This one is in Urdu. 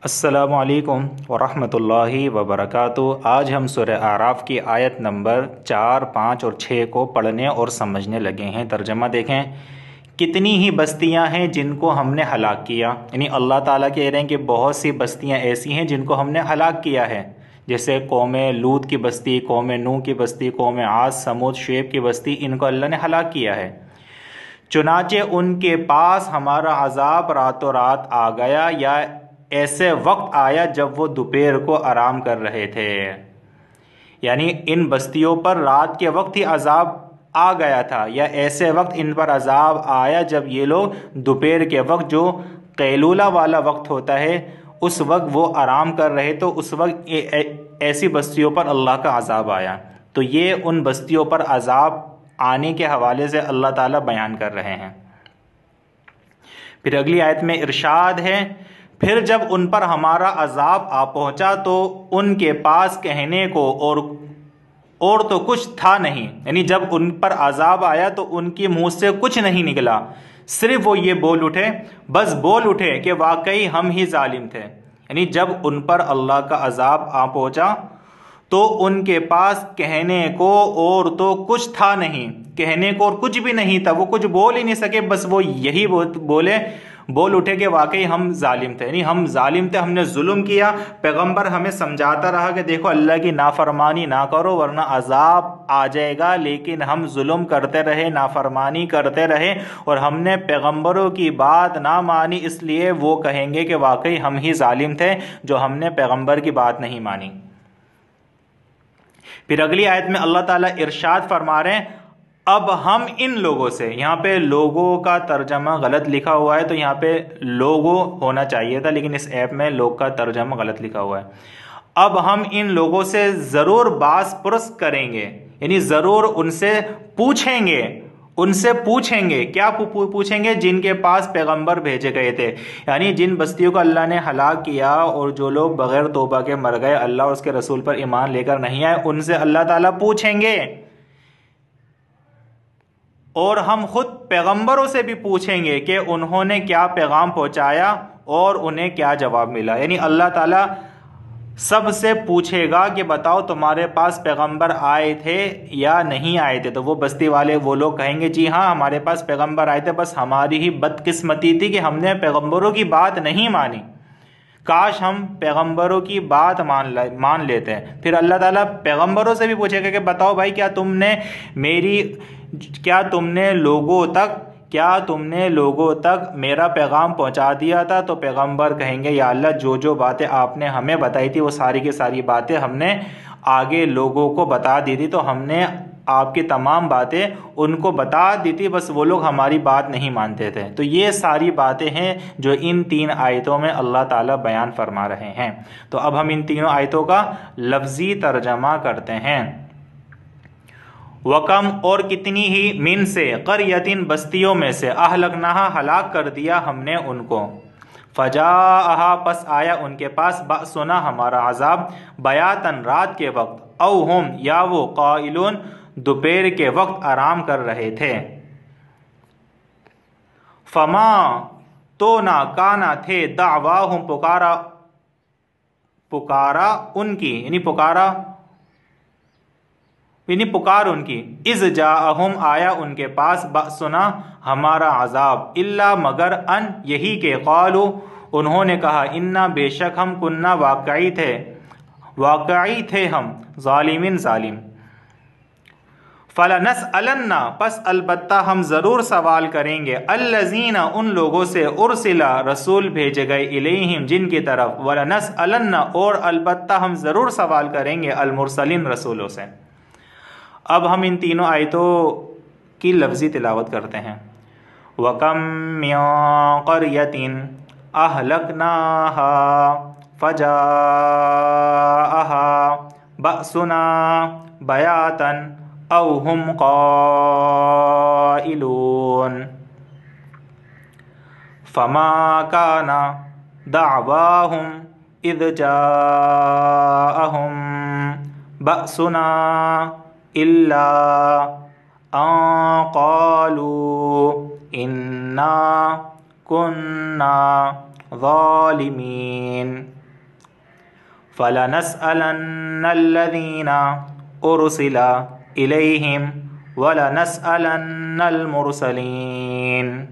السلام علیکم ورحمۃ اللہ وبرکاتہ۔ آج ہم سورہ اعراف کی آیت نمبر 4، 5 اور 6 کو پڑھنے اور سمجھنے لگے ہیں۔ ترجمہ دیکھیں، کتنی ہی بستیاں ہیں جن کو ہم نے ہلاک کیا، یعنی اللہ تعالیٰ کہہ رہے ہیں کہ بہت سی بستیاں ایسی ہیں جن کو ہم نے ہلاک کیا ہے، جیسے قوم لوط کی بستی، قوم نوح کی بستی، قوم عاد، سمود، شعیب کی بستی، ان کو اللہ نے ہلاک کیا ہے۔ چنانچہ ان کے پاس ہمارا عذاب راتوں رات آ گیا، یا ایسے وقت آیا جب وہ دوپہر کو آرام کر رہے تھے، یعنی ان بستیوں پر رات کے وقت ہی عذاب آ گیا تھا، یا ایسے وقت ان پر عذاب آیا جب یہ لوگ دوپہر کے وقت، جو قیلولہ والا وقت ہوتا ہے، اس وقت وہ آرام کر رہے، تو اس وقت ایسی بستیوں پر اللہ کا عذاب آیا۔ تو یہ ان بستیوں پر عذاب آنے کے حوالے سے اللہ تعالیٰ بیان کر رہے ہیں۔ پھر اگلی آیت میں ارشاد ہے، پھر جب ان پر ہمارا عذاب آ پہنچا تو ان کے پاس کہنے کو اور تو کچھ تھا نہیں، یعنی جب ان پر عذاب آیا تو ان کے منہ سے کچھ نہیں نکلا، صرف وہ یہ بول اٹھے کہ واقعی ہم ہی ظالم تھے۔ یعنی جب ان پر اللہ کا عذاب آ پہنچا تو ان کے پاس کہنے کو اور تو کچھ تھا نہیں، کہنے کو اور کچھ بھی نہیں تھا، وہ کچھ بول ہی نہیں سکے، بس وہ یہی بول اٹھے کہ واقعی ہم ظالم تھے، یعنی ہم ظالم تھے، ہم نے ظلم کیا۔ پیغمبر ہمیں سمجھاتا رہا کہ دیکھو اللہ کی نافرمانی نہ کرو ورنہ عذاب آ جائے گا، لیکن ہم ظلم کرتے رہے، نافرمانی کرتے رہے، اور ہم نے پیغمبروں کی بات نہ مانی، اس لیے وہ کہیں گے کہ واقعی ہم ہی ظالم تھے جو ہم نے پیغمبر کی بات نہیں مانی۔ پھر اگلی آیت میں اللہ تعالیٰ ارشاد فرما رہے ہیں، اب ہم ان لوگوں سے، یہاں پہ لوگوں کا ترجمہ غلط لکھا ہوا ہے، تو یہاں پہ لوگوں ہونا چاہیے تھا، لیکن اس ایپ میں لوگ کا ترجمہ غلط لکھا ہوا ہے۔ اب ہم ان لوگوں سے ضرور باز پرس کریں گے، یعنی ضرور ان سے پوچھیں گے، کیا پوچھیں گے؟ جن کے پاس پیغمبر بھیجے گئے تھے، یعنی جن بستیوں کو اللہ نے ہلاک کیا اور جو لوگ بغیر توبہ کے مر گئے، اللہ اور اس کے رسول پر ایمان لے کر نہیں آئے، ان سے اللہ تعالیٰ پوچھیں گے، اور ہم خود پیغمبروں سے بھی پوچھیں گے کہ انہوں نے کیا پیغام پہنچایا اور انہیں کیا جواب ملا۔ یعنی اللہ تعالیٰ سب سے پوچھے گا کہ بتاؤ تمہارے پاس پیغمبر آئے تھے یا نہیں آئے تھے، تو وہ بستی والے وہ لوگ کہیں گے جی ہاں ہمارے پاس پیغمبر آئے تھے، بس ہماری ہی بدقسمتی تھی کہ ہم نے پیغمبروں کی بات نہیں مانی، کاش ہم پیغمبروں کی بات مان لیتے ہیں۔ پھر اللہ تعالیٰ پیغمبروں سے بھی پوچھے گا کہ بتاؤ بھائی کیا تم نے لوگوں تک میرا پیغام پہنچا دیا تھا؟ تو پیغمبر کہیں گے یا اللہ جو باتیں آپ نے ہمیں بتائی تھی وہ ساری کی ساری باتیں ہم نے آگے لوگوں کو بتا دی تھی، تو ہم نے آپ کی تمام باتیں ان کو بتا دی تھی، بس وہ لوگ ہماری بات نہیں مانتے تھے۔ تو یہ ساری باتیں ہیں جو ان 3 آیتوں میں اللہ تعالیٰ بیان فرما رہے ہیں۔ تو اب ہم ان تینوں آیتوں کا لفظی ترجمہ کرتے ہیں۔ وَكَمْ اور کتنی ہی من سے، قریتن بستیوں میں سے، اہلکناہا ہلاک کر دیا ہم نے ان کو، فجاءہا پس آیا ان کے پاس، بأسنا ہمارا عذاب، بیاتن رات کے وقت، او ہم یا وہ، قائلون دوپہر کے وقت آرام کر رہے تھے، فما تو نہ کانا تھے، دعواہم پکارا ان کی، یعنی پکار ان کی، اذ جاءہم آیا ان کے پاس، بأسنا ہمارا عذاب، الا مگر ان یہی کہ، قالو انہوں نے کہا، انا بے شک ہم، کننا واقعی تھے ہم، ظالمین ظالم، فَلَنَسْأَلَنَّ پس البتہ ہم ضرور سوال کریں گے، الذین ان لوگوں سے، ارسلا رسول بھیجے گئے، الیہم جن کی طرف، وَلَنَسْأَلَنَّ اور البتہ ہم ضرور سوال کریں گے، المرسلین رسولوں سے۔ اب ہم ان تینوں آیتوں کی لفظی تلاوت کرتے ہیں۔ وَكَمْ مِن قَرْيَةٍ أَهْلَكْنَاهَا فَجَاءَهَا بَأْسُنَا بَيَاتًا أَوْ هُمْ قَائِلُونَ فَمَا كَانَ دَعْوَاهُمْ إِذْ جَاءَهُمْ بَأْسُنَا إِلَّا أَن قَالُوا إِنَّا كُنَّا ظالمین فلنسألن الذین ارسل الیہم ولنسألن المرسلین.